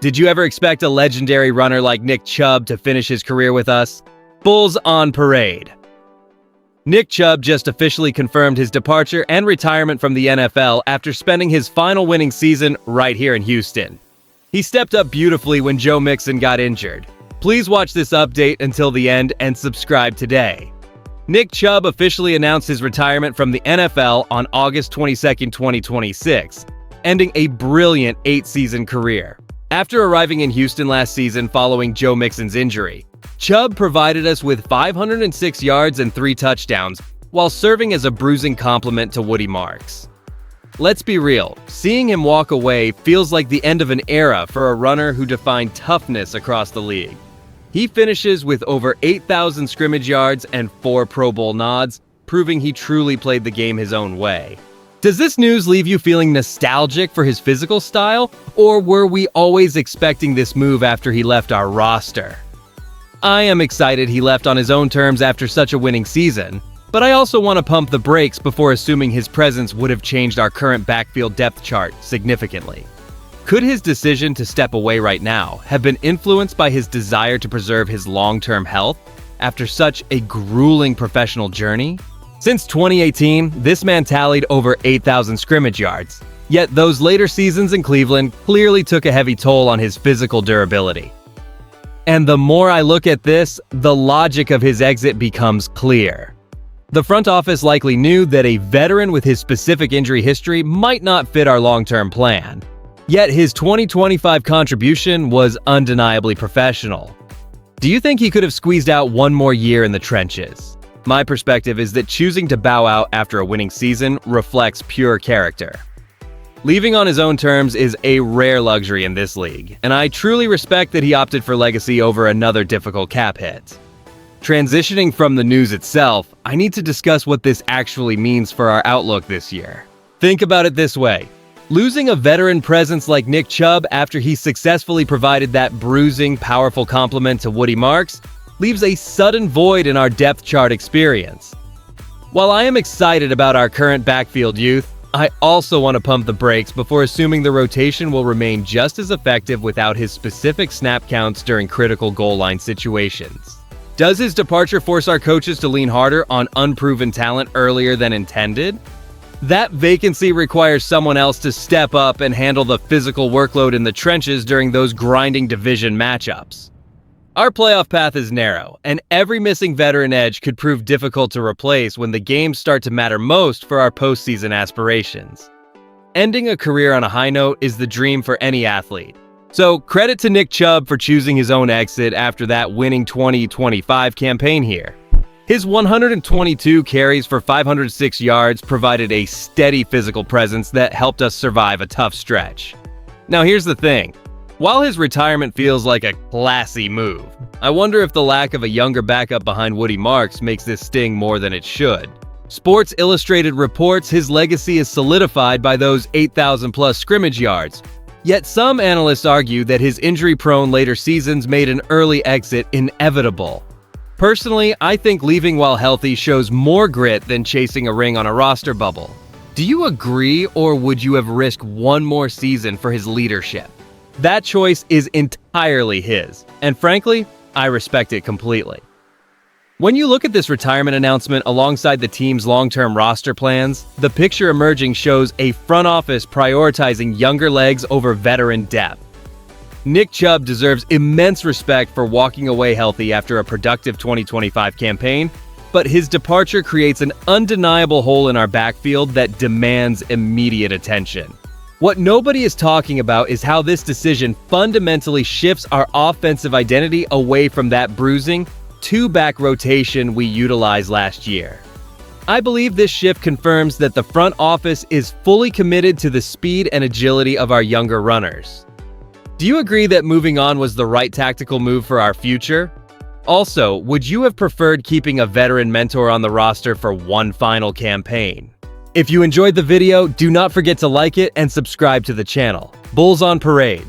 Did you ever expect a legendary runner like Nick Chubb to finish his career with us? Bulls on parade. Nick Chubb just officially confirmed his departure and retirement from the NFL after spending his final winning season right here in Houston. He stepped up beautifully when Joe Mixon got injured. Please watch this update until the end and subscribe today. Nick Chubb officially announced his retirement from the NFL on August 22, 2026, ending a brilliant 8-season career. After arriving in Houston last season following Joe Mixon's injury, Chubb provided us with 506 yards and 3 touchdowns while serving as a bruising complement to Woody Marks. Let's be real, seeing him walk away feels like the end of an era for a runner who defined toughness across the league. He finishes with over 8,000 scrimmage yards and 4 Pro Bowl nods, proving he truly played the game his own way. Does this news leave you feeling nostalgic for his physical style, or were we always expecting this move after he left our roster? I am excited he left on his own terms after such a winning season, but I also want to pump the brakes before assuming his presence would have changed our current backfield depth chart significantly. Could his decision to step away right now have been influenced by his desire to preserve his long-term health after such a grueling professional journey? Since 2018, this man tallied over 8,000 scrimmage yards, yet those later seasons in Cleveland clearly took a heavy toll on his physical durability. And the more I look at this, the logic of his exit becomes clear. The front office likely knew that a veteran with his specific injury history might not fit our long-term plan. Yet his 2025 contribution was undeniably professional. Do you think he could have squeezed out one more year in the trenches? My perspective is that choosing to bow out after a winning season reflects pure character. Leaving on his own terms is a rare luxury in this league, and I truly respect that he opted for legacy over another difficult cap hit. Transitioning from the news itself, I need to discuss what this actually means for our outlook this year. Think about it this way. Losing a veteran presence like Nick Chubb after he successfully provided that bruising, powerful complement to Woody Marks leaves a sudden void in our depth chart experience. While I am excited about our current backfield youth, I also want to pump the brakes before assuming the rotation will remain just as effective without his specific snap counts during critical goal line situations. Does his departure force our coaches to lean harder on unproven talent earlier than intended? That vacancy requires someone else to step up and handle the physical workload in the trenches during those grinding division matchups. Our playoff path is narrow, and every missing veteran edge could prove difficult to replace when the games start to matter most for our postseason aspirations. Ending a career on a high note is the dream for any athlete. So credit to Nick Chubb for choosing his own exit after that winning 2025 campaign here. His 122 carries for 506 yards provided a steady physical presence that helped us survive a tough stretch. Now here's the thing. While his retirement feels like a classy move, I wonder if the lack of a younger backup behind Woody Marks makes this sting more than it should. Sports Illustrated reports his legacy is solidified by those 8,000-plus scrimmage yards. Yet some analysts argue that his injury-prone later seasons made an early exit inevitable. Personally, I think leaving while healthy shows more grit than chasing a ring on a roster bubble. Do you agree, or would you have risked one more season for his leadership? That choice is entirely his, and frankly, I respect it completely. When you look at this retirement announcement alongside the team's long-term roster plans, the picture emerging shows a front office prioritizing younger legs over veteran depth. Nick Chubb deserves immense respect for walking away healthy after a productive 2025 campaign, but his departure creates an undeniable hole in our backfield that demands immediate attention. What nobody is talking about is how this decision fundamentally shifts our offensive identity away from that bruising, two-back rotation we utilized last year. I believe this shift confirms that the front office is fully committed to the speed and agility of our younger runners. Do you agree that moving on was the right tactical move for our future? Also, would you have preferred keeping a veteran mentor on the roster for one final campaign? If you enjoyed the video, do not forget to like it and subscribe to the channel. Bulls on parade.